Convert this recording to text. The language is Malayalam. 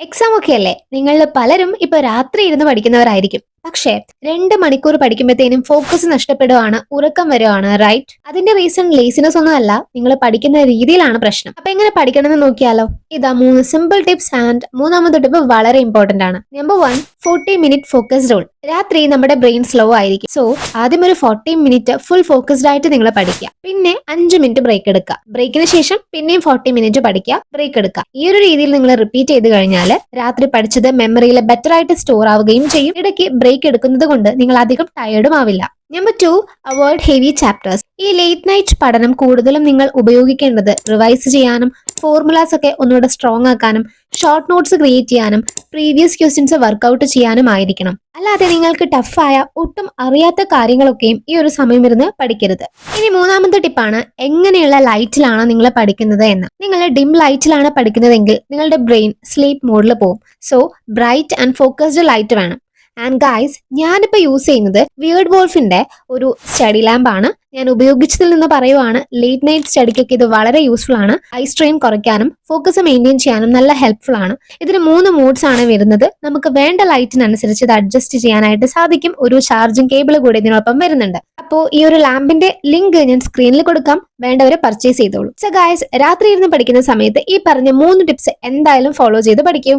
എക്സാം ഒക്കെ അല്ലേ? നിങ്ങളിൽ പലരും ഇപ്പൊ രാത്രി ഇരുന്ന് പഠിക്കുന്നവരായിരിക്കും. പക്ഷേ 2 മണിക്കൂർ പഠിക്കുമ്പോഴത്തേനും ഫോക്കസ് നഷ്ടപ്പെടുവാണ്, ഉറക്കം വരുവാണ്, റൈറ്റ്? അതിന്റെ റീസൺ ലേസിനെസ് ഒന്നും അല്ല, നിങ്ങൾ പഠിക്കുന്ന രീതിയിലാണ് പ്രശ്നം. അപ്പൊ എങ്ങനെ പഠിക്കണമെന്ന് നോക്കിയാലോ? ഇതാ 3 സിമ്പിൾ ടിപ്സ് ആൻഡ് മൂന്നാമത്തെ ടിപ്പ് വളരെ ഇമ്പോർട്ടന്റ് ആണ്. Number 1, 40 minute focus rule. രാത്രി നമ്മുടെ ബ്രെയിൻ സ്ലോ ആയിരിക്കും. സോ ആദ്യം ഒരു 40 മിനിറ്റ് ഫുൾ ഫോക്കസ്ഡ് ആയിട്ട് നിങ്ങൾ പഠിക്കുക. പിന്നെ 5 മിനിറ്റ് ബ്രേക്ക് എടുക്കുക. ബ്രേക്കിന് ശേഷം പിന്നെയും 40 മിനിറ്റ് പഠിക്കുക, ബ്രേക്ക് എടുക്കുക. ഈ ഒരു രീതിയിൽ നിങ്ങൾ റിപ്പീറ്റ് ചെയ്ത് കഴിഞ്ഞാൽ രാത്രി പഠിച്ചത് മെമ്മറിയിൽ ബെറ്റർ ആയിട്ട് സ്റ്റോർ ആവുകയും ചെയ്യും. ഇടയ്ക്ക് ബ്രേക്ക് എടുക്കുന്നത് കൊണ്ട് നിങ്ങൾ അധികം ടയർഡും ആവില്ല. Number 2, avoid heavy chapters. ഈ ലേറ്റ് നൈറ്റ് പഠനം കൂടുതലും നിങ്ങൾ ഉപയോഗിക്കേണ്ടത് റിവൈസ് ചെയ്യാനും ഫോർമുലാസ് ഒക്കെ ഒന്നുകൂടെ സ്ട്രോങ് ആക്കാനും ഷോർട്ട് നോട്ട്സ് ക്രിയേറ്റ് ചെയ്യാനും പ്രീവിയസ് ക്വസ്റ്റ്യൻസ് വർക്ക്ഔട്ട് ചെയ്യാനും ആയിരിക്കണം. അല്ലാതെ നിങ്ങൾക്ക് ടഫായ ഒട്ടും അറിയാത്ത കാര്യങ്ങളൊക്കെയും ഈ ഒരു സമയം ഇരുന്ന് പഠിക്കരുത്. ഇനി മൂന്നാമത്തെ ടിപ്പാണ്, എങ്ങനെയുള്ള ലൈറ്റിലാണ് നിങ്ങൾ പഠിക്കുന്നത് എന്ന്. നിങ്ങൾ ഡിം ലൈറ്റിലാണ് പഠിക്കുന്നതെങ്കിൽ നിങ്ങളുടെ ബ്രെയിൻ സ്ലീപ്പ് മോഡിൽ പോകും. So bright and focused light വേണം. ആൻഡ് ഗൈസ്, ഞാനിപ്പോ യൂസ് ചെയ്യുന്നത് വിയേർഡ് വോൾഫിന്റെ ഒരു സ്റ്റഡി ലാമ്പ് ആണ്. ഞാൻ ഉപയോഗിച്ചതിൽ നിന്ന് പറയുവാണ്, ലേറ്റ് നൈറ്റ് സ്റ്റഡിക്കൊക്കെ ഇത് വളരെ യൂസ്ഫുൾ ആണ്. ഐ സ്ട്രെയിൻ കുറയ്ക്കാനും ഫോക്കസ് മെയിൻറ്റെയിൻ ചെയ്യാനും നല്ല ഹെൽപ്ഫുൾ ആണ്. ഇതിന് 3 മോഡ്സ് ആണ് വരുന്നത്. നമുക്ക് വേണ്ട ലൈറ്റിനനുസരിച്ച് ഇത് അഡ്ജസ്റ്റ് ചെയ്യാനായിട്ട് സാധിക്കും. ഒരു ചാർജിങ് കേബിൾ കൂടി ഇതിനൊപ്പം വരുന്നുണ്ട്. അപ്പോൾ ഈ ഒരു ലാമ്പിന്റെ ലിങ്ക് ഞാൻ സ്ക്രീനിൽ കൊടുക്കാം, വേണ്ടവരെ പർച്ചേസ് ചെയ്തോളൂ. സോ ഗൈസ്, രാത്രി ഇരുന്ന് പഠിക്കുന്ന സമയത്ത് ഈ പറഞ്ഞ 3 ടിപ്സ് എന്തായാലും ഫോളോ ചെയ്ത് പഠിക്കൂ.